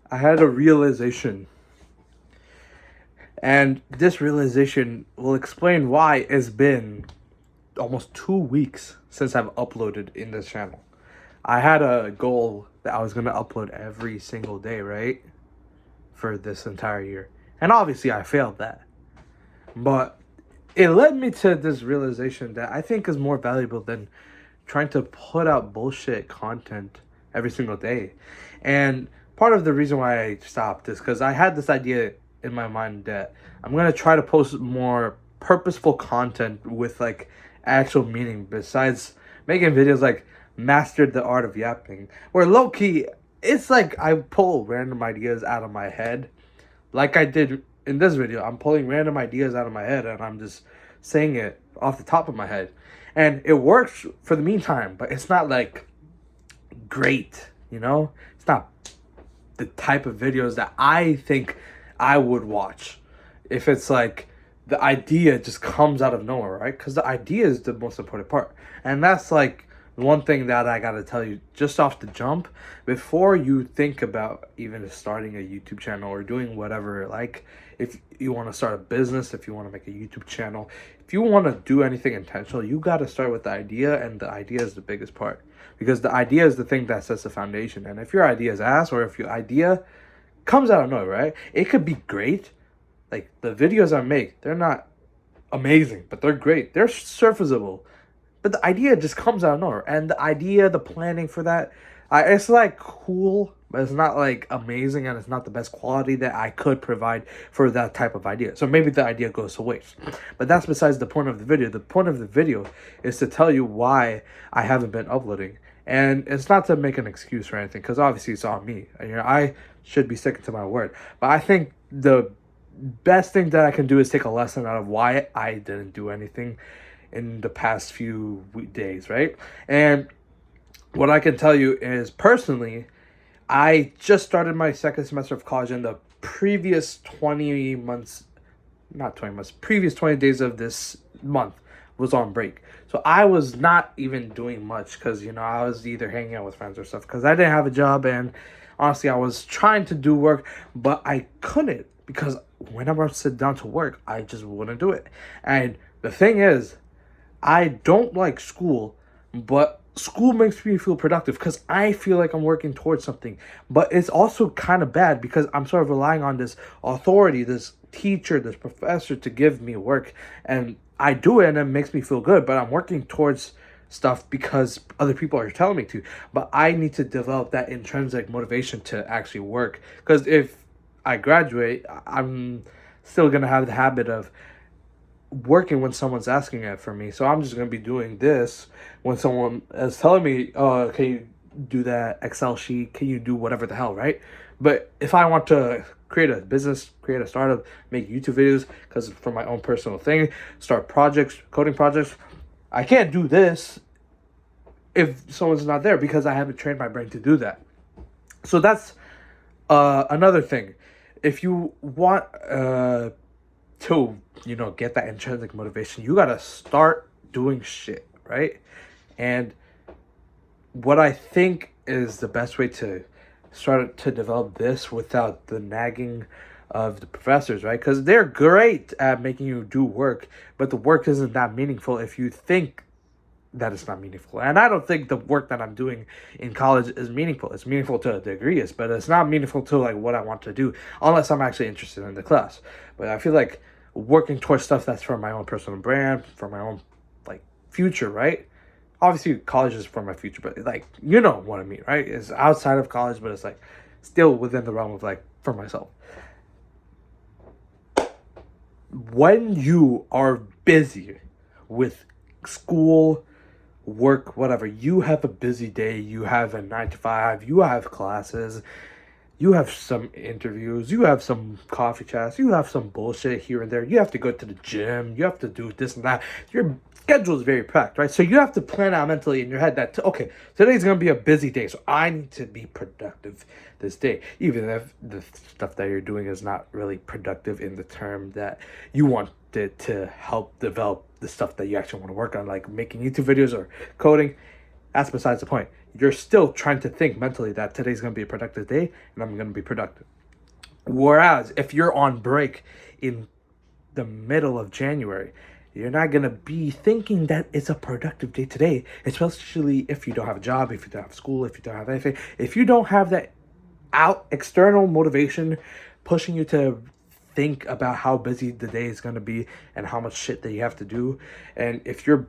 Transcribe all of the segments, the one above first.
I had a realization. And this realization will explain why it's been almost 2 weeks since I've uploaded in this channel. I had a goal that I was going to upload every single day, right? For this entire year. And obviously I failed that. But it led me to this realization that I think is more valuable than trying to put out bullshit content every single day. And part of the reason why I stopped is because I had this idea in my mind that I'm going to try to post more purposeful content with like actual meaning besides making videos like mastered the art of yapping, where low key it's like I pull random ideas out of my head like I did in this video. I'm pulling random ideas out of my head and I'm just saying it off the top of my head. And it works for the meantime, but it's not like great, you know? It's not the type of videos that I think I would watch if it's like the idea just comes out of nowhere, right? Because the idea is the most important part. And that's like one thing that I gotta tell you just off the jump, before you think about even starting a YouTube channel or doing whatever, like if you want to start a business, if you want to make a YouTube channel, if you want to do anything intentional, you got to start with the idea, and the idea is the biggest part because the idea is the thing that sets the foundation. And if your idea is ass, or if your idea comes out of nowhere, right, it could be great. Like the videos I make, they're not amazing, but they're great. They're surfaceable. But the idea just comes out of nowhere. And the idea, the planning for that, it's like cool, but it's not like amazing, and it's not the best quality that I could provide for that type of idea. So maybe the idea goes to waste. But that's besides the point of the video. The point of the video is to tell you why I haven't been uploading. And it's not to make an excuse or anything, because obviously it's on me. You know, I should be sticking to my word. But I think the best thing that I can do is take a lesson out of why I didn't do anything in the past few days, right? And what I can tell you is, personally, I just started my second semester of college, and the previous 20 months, not 20 months, previous 20 days of this month was on break. So I was not even doing much because, you know, I was either hanging out with friends or stuff because I didn't have a job. And honestly, I was trying to do work, but I couldn't because whenever I sit down to work, I just wouldn't do it. And the thing is, I don't like school, but school makes me feel productive because I feel like I'm working towards something. But it's also kind of bad because I'm sort of relying on this authority, this teacher, this professor to give me work. And I do it and it makes me feel good, but I'm working towards stuff because other people are telling me to. But I need to develop that intrinsic motivation to actually work. Because if I graduate, I'm still going to have the habit of working when someone's asking it for me. So I'm just going to be doing this when someone is telling me, oh, can you do that Excel sheet? Can you do whatever the hell, right? But if I want to create a business, create a startup, make YouTube videos, because for my own personal thing, start projects, coding projects, I can't do this if someone's not there because I haven't trained my brain to do that. So that's another thing. If you want to, you know, get that intrinsic motivation, you gotta start doing shit, right? And what I think is the best way to start to develop this without the nagging of the professors, right? Because they're great at making you do work, but the work isn't that meaningful if you think that it's not meaningful. And I don't think the work that I'm doing in college is meaningful. It's meaningful to a degree, but it's not meaningful to like what I want to do unless I'm actually interested in the class. But I feel like working towards stuff that's for my own personal brand, for my own like future, right? Obviously college is for my future, but like, you know what I mean, right? It's outside of college, but it's like still within the realm of like for myself. When you are busy with school, work, whatever, you have a busy day, you have a 9 to 5, you have classes, you have some interviews, you have some coffee chats, you have some bullshit here and there, you have to go to the gym, you have to do this and that. Your schedule is very packed, right? So you have to plan out mentally in your head that, okay, today's going to be a busy day, so I need to be productive this day, even if the stuff that you're doing is not really productive in the term that you want it to help develop the stuff that you actually want to work on, like making YouTube videos or coding. That's besides the point. you're still trying to think mentally that today's going to be a productive day and I'm going to be productive. Whereas if you're on break in the middle of January, you're not going to be thinking that it's a productive day today, especially if you don't have a job, if you don't have school, if you don't have anything. If you don't have that external motivation pushing you to think about how busy the day is going to be and how much shit that you have to do, and if your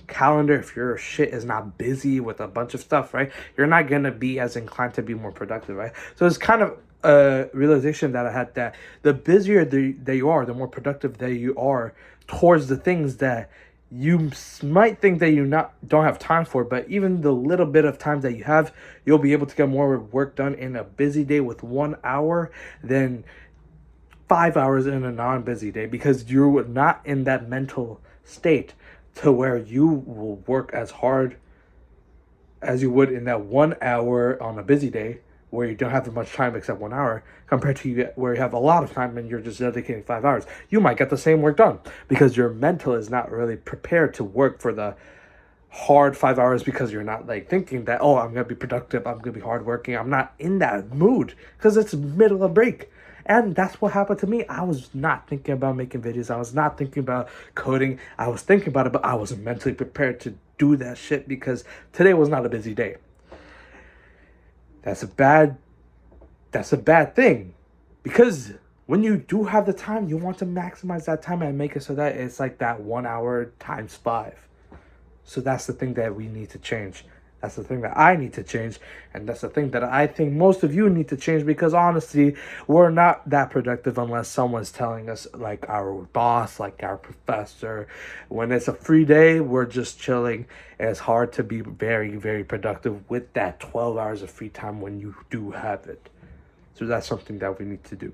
calendar, if your shit is not busy with a bunch of stuff, right, you're not going to be as inclined to be more productive, right? So it's kind of a realization that I had, that the busier that you are, the more productive that you are towards the things that you might think that you don't have time for. But even the little bit of time that you have, you'll be able to get more work done in a busy day with 1 hour than 5 hours in a non-busy day, because you're not in that mental state to where you will work as hard as you would in that 1 hour on a busy day where you don't have that much time except 1 hour, compared to where you have a lot of time and you're just dedicating 5 hours. You might get the same work done because your mental is not really prepared to work for the hard 5 hours, because you're not like thinking that, oh, I'm gonna be productive, I'm gonna be hardworking. I'm not in that mood because it's middle of break. And that's what happened to me. I was not thinking about making videos. I was not thinking about coding. I was thinking about it, but I wasn't mentally prepared to do that shit because today was not a busy day. That's a bad thing, because when you do have the time, you want to maximize that time and make it so that it's like that 1 hour times 5. So that's the thing that we need to change. That's the thing that I need to change. And that's the thing that I think most of you need to change, because honestly, we're not that productive unless someone's telling us, like our boss, like our professor. When it's a free day, we're just chilling. And it's hard to be very, very productive with that 12 hours of free time when you do have it. So that's something that we need to do.